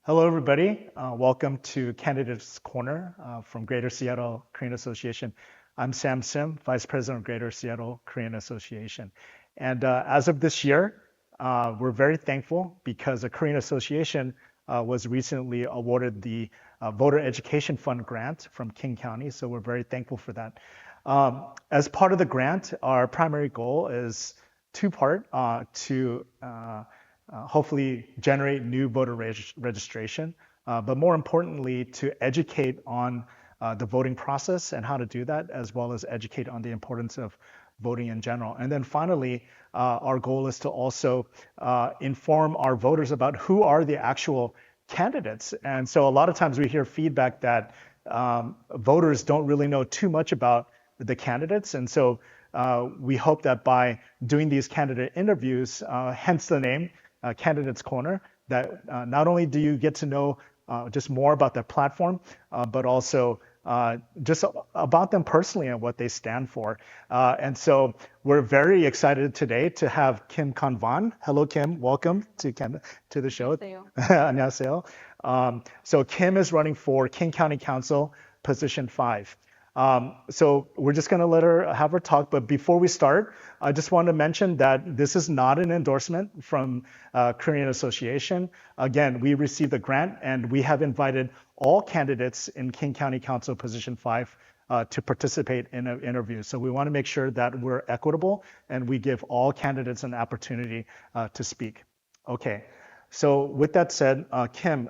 Hello, everybody. Welcome to Candidates Corner from Greater Seattle Korean Association. I'm Sam Sim, Vice President of Greater Seattle Korean Association. And as of this year, we're very thankful because the Korean Association was recently awarded the Voter Education Fund grant from King County. So we're very thankful for that. As part of the grant, our primary goal is two-part to hopefully generate new voter registration, but more importantly, to educate on the voting process and how to do that, as well as educate on the importance of voting in general. And then finally, our goal is to also inform our voters about who are the actual candidates. And so a lot of times we hear feedback that voters don't really know too much about the candidates. And so we hope that by doing these candidate interviews, hence the name, Candidates Corner, that not only do you get to know just more about their platform, but also just about them personally and what they stand for. And so we're very excited today to have Kim-Khanh. Hello, Kim. Welcome to the show. 안녕하세요. So Kim is running for King County Council, position 5. So we're just going to let her have her talk. But before we start, I just want to mention that this is not an endorsement from Korean Association. Again, we received the grant and we have invited all candidates in King County Council Position 5 to participate in an interview. So we want to make sure that we're equitable and we give all candidates an opportunity to speak. Okay, so with that said, Kim,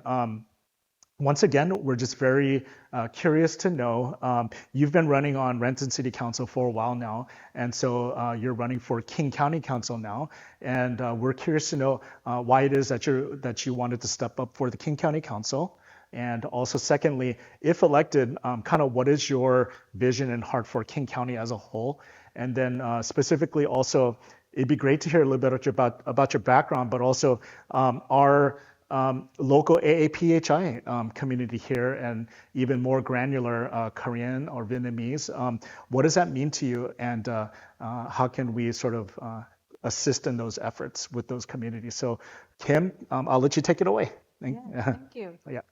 once again, we're just very curious to know, you've been running on Renton City Council for a while now, and so you're running for King County Council now, and we're curious to know why it is that you wanted to step up for the King County Council, and also secondly, if elected, kind of what is your vision and heart for King County as a whole, and then specifically also, it'd be great to hear a little bit about your background, but also our local AAPHI community here and even more granular Korean or Vietnamese. What does that mean to you, and how can we sort of assist in those efforts with those communities? So Kim, I'll let you take it away. Thank you. Yeah.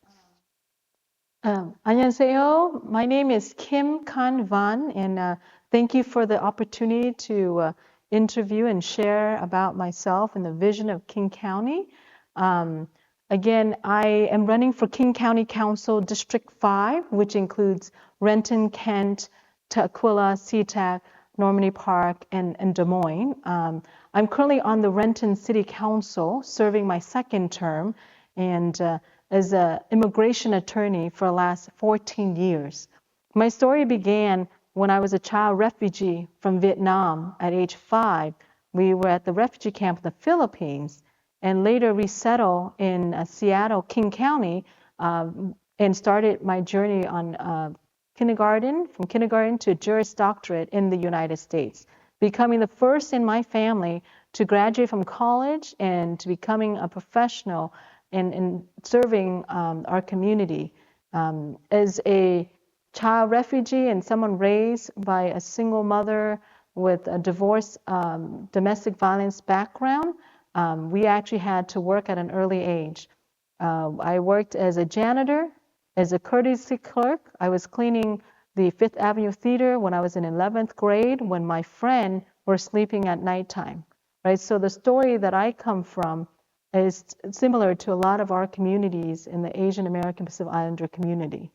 안녕하세요. My name is Kim-Khanh, and thank you for the opportunity to interview and share about myself and the vision of King County. Again, I am running for King County Council District 5, which includes Renton, Kent, Tukwila, SeaTac, Normandy Park, and Des Moines. I'm currently on the Renton City Council, serving my second term, and as an immigration attorney for the last 14 years. My story began when I was a child refugee from Vietnam at age 5. We were at the refugee camp in the Philippines, and later resettled in Seattle, King County, and started my journey on from kindergarten to Juris Doctorate in the United States, becoming the first in my family to graduate from college and to becoming a professional in serving our community. As a child refugee and someone raised by a single mother with a divorce, domestic violence background, we actually had to work at an early age. I worked as a janitor, as a courtesy clerk. I was cleaning the Fifth Avenue Theater when I was in 11th grade when my friend were sleeping at nighttime, right? So the story that I come from is similar to a lot of our communities in the Asian American Pacific Islander community.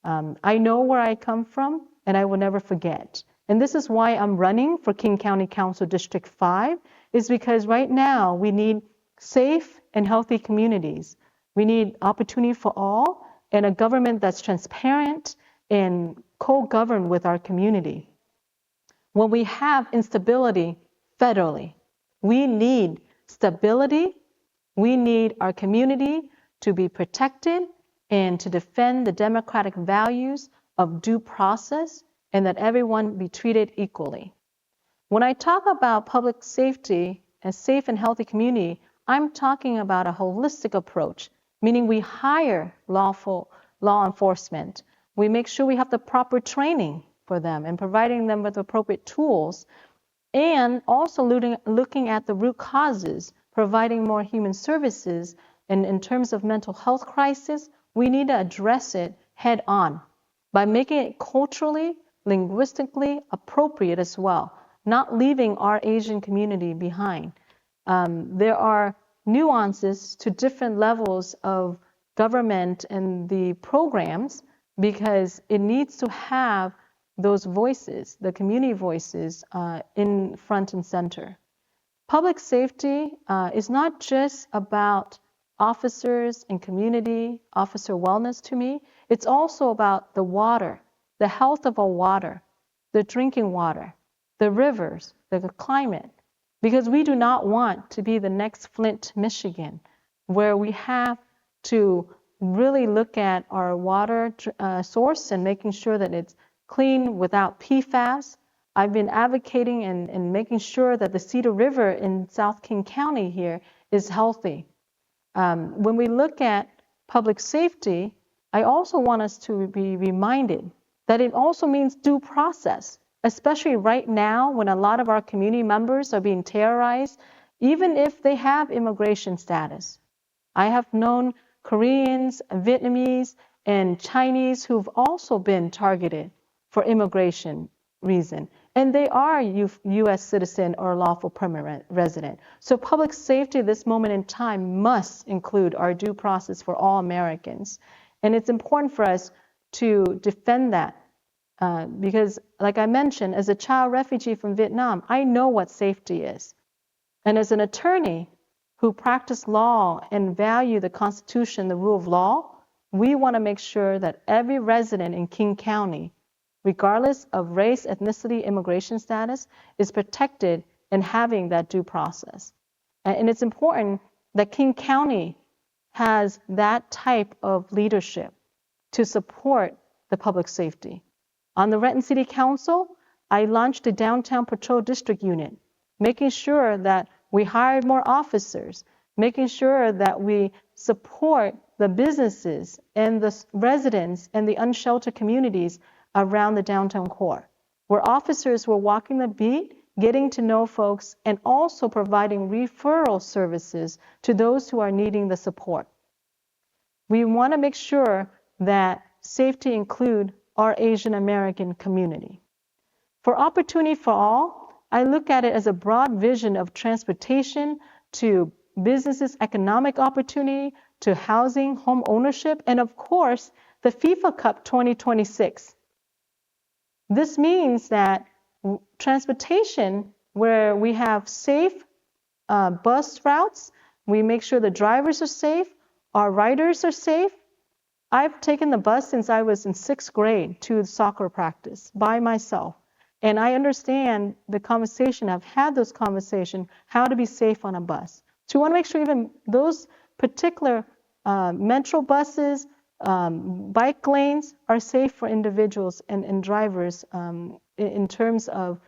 I know where I come from and I will never forget. And this is why I'm running for King County Council District 5, is because right now we need safe and healthy communities. We need opportunity for all and a government that's transparent and co-governed with our community. When we have instability federally, we need stability. We need our community to be protected and to defend the democratic values of due process and that everyone be treated equally. When I talk about public safety, a safe and healthy community, I'm talking about a holistic approach, meaning we hire law enforcement. We make sure we have the proper training for them and providing them with appropriate tools, and also looking at the root causes, providing more human services And in terms of mental health crisis, we need to address it head on by making it culturally, linguistically appropriate as well, not leaving our Asian community behind. There are nuances to different levels of government and the programs because it needs to have those voices, the community voices, in front and center. Public safety is not just about officers and community, officer wellness to me. It's also about the water, the health of our water, the drinking water, the rivers, the climate, because we do not want to be the next Flint, Michigan, where we have to really look at our water source and making sure that it's clean without PFAS. I've been advocating and making sure that the Cedar River in South King County here is healthy. When we look at public safety, I also want us to be reminded that it also means due process, especially right now when a lot of our community members are being terrorized, even if they have immigration status. I have known Koreans, Vietnamese, and Chinese who've also been targeted for immigration reason, and they are U.S. citizen or lawful permanent resident. So public safety at this moment in time must include our due process for all Americans. And it's important for us to defend that because, like I mentioned, as a child refugee from Vietnam, I know what safety is. And as an attorney who practice law and value the Constitution, the rule of law, we want to make sure that every resident in King County, regardless of race, ethnicity, immigration status, is protected in having that due process. And it's important that King County has that type of leadership to support the public safety. On the Renton City Council, I launched a downtown patrol district unit, making sure that we hired more officers, making sure that we support the businesses and the residents and the unsheltered communities around the downtown core, where officers were walking the beat, getting to know folks, and also providing referral services to those who are needing the support. We want to make sure that safety include our Asian American community. For Opportunity for All, I look at it as a broad vision of transportation to businesses' economic opportunity, to housing, home ownership, and of course, the FIFA Cup 2026. This means that transportation, where we have safe bus routes, we make sure the drivers are safe, our riders are safe. I've taken the bus since I was in 6th grade to soccer practice by myself. And I understand the conversation, I've had those conversations, how to be safe on a bus. So we want to make sure even those particular metro buses, bike lanes are safe for individuals and drivers in terms of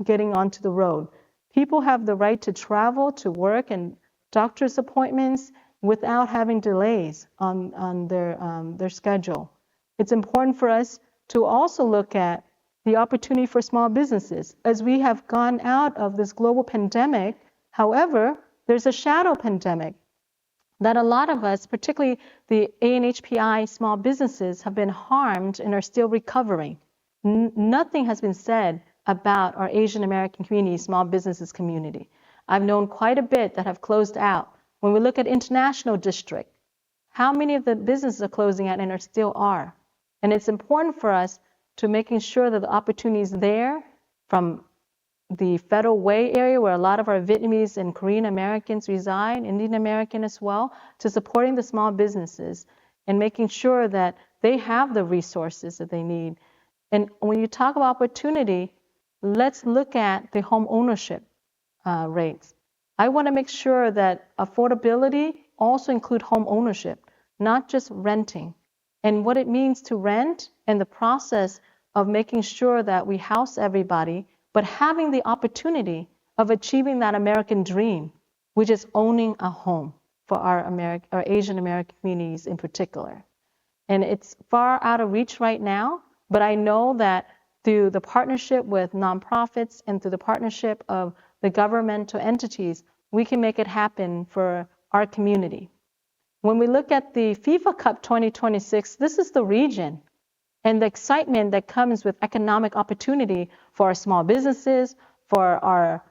getting onto the road. People have the right to travel to work and doctor's appointments without having delays on their schedule. It's important for us to also look at the opportunity for small businesses. As we have gone out of this global pandemic, however, there's a shadow pandemic that a lot of us, particularly the ANHPI small businesses, have been harmed and are still recovering. Nothing has been said about our Asian American community, small businesses community. I've known quite a bit that have closed out. When we look at International District, how many of the businesses are closing out and are still are? And it's important for us to making sure that the opportunities there from the Federal Way area where a lot of our Vietnamese and Korean Americans reside, Indian American as well, to supporting the small businesses and making sure that they have the resources that they need. And when you talk about opportunity, let's look at the home ownership rates. I want to make sure that affordability also include home ownership, not just renting. And what it means to rent and the process of making sure that we house everybody, but having the opportunity of achieving that American dream, which is owning a home for our Asian American communities in particular. And it's far out of reach right now, but I know that through the partnership with nonprofits and through the partnership of the governmental entities, we can make it happen for our community. when we look at the FIFA Cup 2026, this is the region and the excitement that comes with economic opportunity for our small businesses, for our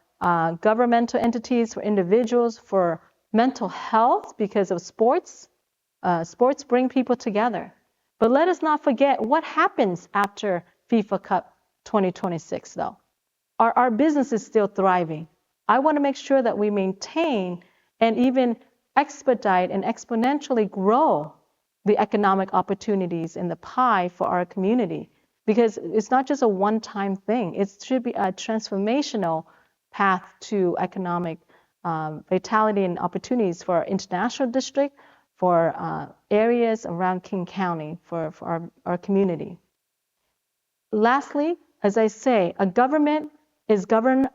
governmental entities, for individuals, for mental health because of sports. Sports bring people together. But let us not forget what happens after FIFA Cup 2026, though. Our business is still thriving. I want to make sure that we maintain and even expedite and exponentially grow the economic opportunities in the pie for our community, because it's not just a one-time thing. It should be a transformational path to economic vitality and opportunities for our international district, for areas around King County, for our community. Lastly, as I say, a government is governed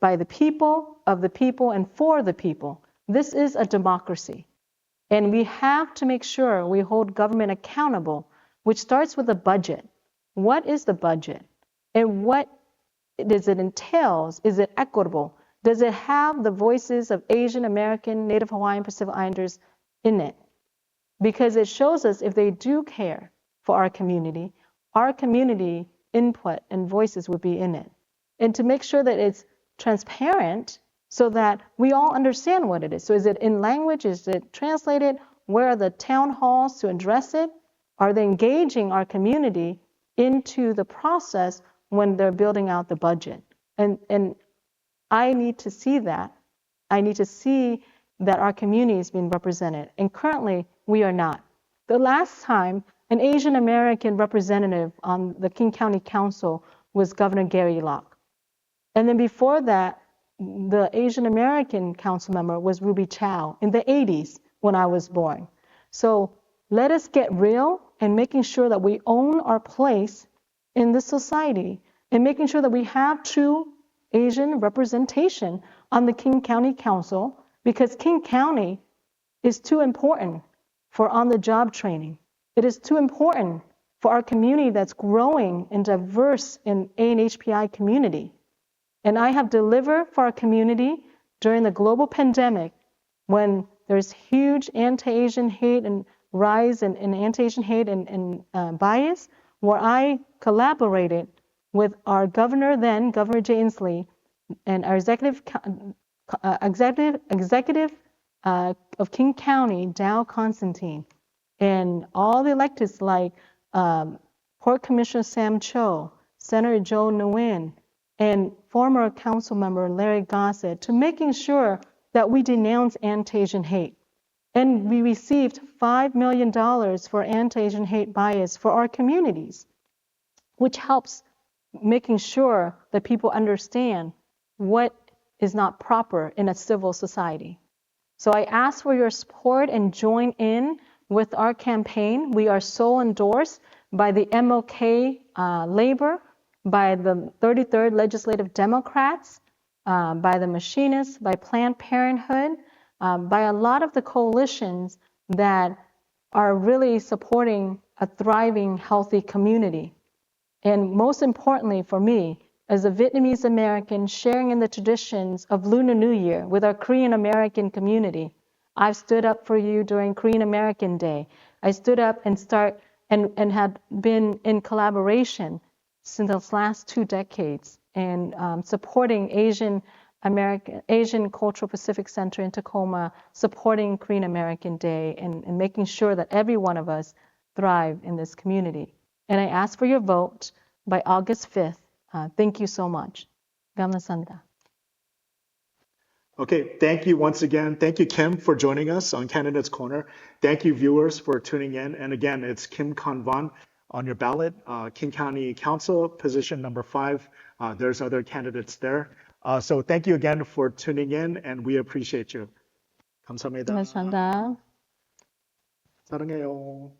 by the people, of the people, and for the people. This is a democracy. And we have to make sure we hold government accountable, which starts with a budget. What is the budget? And what does it entail? Is it equitable? Does it have the voices of Asian American, Native Hawaiian, Pacific Islanders in it? Because it shows us if they do care for our community input and voices would be in it. And to make sure that it's transparent so that we all understand what it is. So is it in language? Is it translated? Where are the town halls to address it? Are they engaging our community into the process when they're building out the budget? And I need to see that. I need to see that our community is being represented. And currently, we are not. The last time an Asian American representative on the King County Council was Governor Gary Locke. And then before that, the Asian American council member was Ruby Chow in the 80s when I was born. So let us get real and making sure that we own our place in this society and making sure that we have true Asian representation on the King County Council, because King County is too important for on-the-job training. It is too important for our community that's growing and diverse in ANHPI community. And I have delivered for our community during the global pandemic when there's huge anti-Asian hate and rise in anti-Asian hate and bias, where I collaborated with our governor then, Governor Jay Inslee, and our executive of King County, Dow Constantine, and all the electeds like Port Commissioner Sam Cho, Senator Joe Nguyen, and former council member Larry Gossett, to making sure that we denounce anti-Asian hate. And we received $5 million for anti-Asian hate bias for our communities, which helps making sure that people understand what is not proper in a civil society. So I ask for your support and join in with our campaign. We are so endorsed by the MLK Labor, by the 33rd Legislative Democrats, by the Machinists, by Planned Parenthood, by a lot of the coalitions that are really supporting a thriving, healthy community. And most importantly for me, as a Vietnamese American sharing in the traditions of Lunar New Year with our Korean American community, I've stood up for you during Korean American Day. I stood up and had been in collaboration since the last 2 decades and supporting Asian Cultural Pacific Center in Tacoma, supporting Korean American Day and making sure that every one of us thrive in this community. And I ask for your vote by August 5th. Thank you so much. 감사합니다. Okay, thank you once again. Thank you, Kim, for joining us on Candidates Corner. Thank you, viewers, for tuning in. And again, it's Kim-Khanh Van on your ballot, King County Council, position number 5. There's other candidates there. So thank you again for tuning in, and we appreciate you. 감사합니다. 감사합니다. 사랑해요.